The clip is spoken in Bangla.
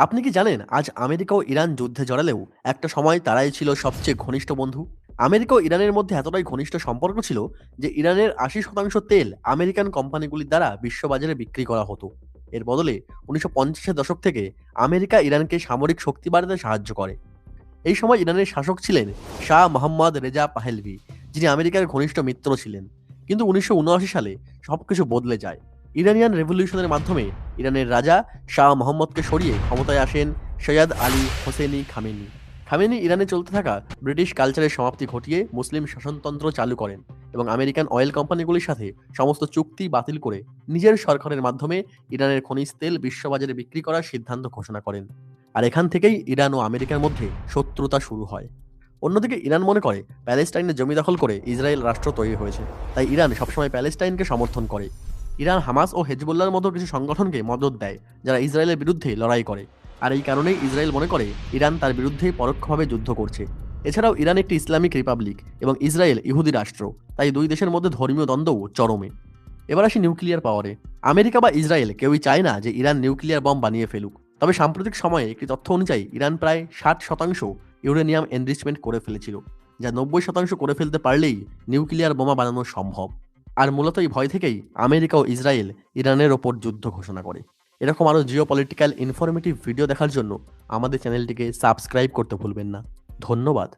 আপনি কি জানেন আজ আমেরিকা ও ইরান যুদ্ধে জড়ালেও একটা সময় তারাই ছিল সবচেয়ে ঘনিষ্ঠ বন্ধু। আমেরিকা ও ইরানের মধ্যে এতটাই ঘনিষ্ঠ সম্পর্ক ছিল যে ইরানের ৮০% তেল আমেরিকান কোম্পানিগুলির দ্বারা বিশ্ববাজারে বিক্রি করা হতো। এর বদলে ১৯৫০-এর দশক থেকে আমেরিকা ইরানকে সামরিক শক্তি বাড়াতে সাহায্য করে। এই সময় ইরানের শাসক ছিলেন শাহ মোহাম্মদ রেজা পাহেলভি, যিনি আমেরিকার ঘনিষ্ঠ মিত্র ছিলেন। কিন্তু ১৯৭৯ সালে সবকিছু বদলে যায়। ইরানিয়ান রেভলিউশনের মাধ্যমে ইরানের রাজা শাহ মোহাম্মদকে সরিয়ে ক্ষমতায় আসেন সৈয়দ আলী হোসেনি খামেনি। খামেনি ইরানে চলতে থাকা ব্রিটিশ কালচারের সমাপ্তি ঘটিয়ে মুসলিম শাসনতন্ত্র চালু করেন এবং আমেরিকান অয়েল কোম্পানিগুলির সাথে সমস্ত চুক্তি বাতিল করে নিজের সরকারের মাধ্যমে ইরানের খনিজ তেল বিশ্ববাজারে বিক্রি করার সিদ্ধান্ত ঘোষণা করেন। আর এখান থেকেই ইরান ও আমেরিকার মধ্যে শত্রুতা শুরু হয়। অন্যদিকে ইরান মনে করে প্যালেস্টাইনে জমি দখল করে ইসরায়েল রাষ্ট্র তৈরি হয়েছে, তাই ইরান সবসময় প্যালেস্টাইনকে সমর্থন করে। ইরান হামাস ও হেজবুল্লাহর মতো কিছু সংগঠনকে মদদ দেয় যারা ইসরায়েলের বিরুদ্ধে লড়াই করে। আর এই কারণেই ইসরায়েল মনে করে ইরান তার বিরুদ্ধে পরোক্ষভাবে যুদ্ধ করছে। এছাড়াও ইরান একটি ইসলামিক রিপাবলিক এবং ইসরায়েল ইহুদি রাষ্ট্র, তাই দুই দেশের মধ্যে ধর্মীয় দ্বন্দ্বও চরমে। এবার আসি নিউক্লিয়ার পাওয়ারে। আমেরিকা বা ইসরায়েল কেউই চায় না যে ইরান নিউক্লিয়ার বম বানিয়ে ফেলুক। তবে সাম্প্রতিক সময়ে একটি তথ্য অনুযায়ী ইরান প্রায় ৬০% ইউরেনিয়াম এনরিচমেন্ট করে ফেলেছিল, যা ৯০% করে ফেলতে পারলেই নিউক্লিয়ার বোমা বানানো সম্ভব। আর মূলত এই ভয় থেকেই আমেরিকা ও ইসরায়েল ইরানের ওপর যুদ্ধ ঘোষণা করে। এরকম আরও জিওপলিটিক্যাল ইনফরমেটিভ ভিডিও দেখার জন্য আমাদের চ্যানেলটিকে সাবস্ক্রাইব করতে ভুলবেন না। ধন্যবাদ।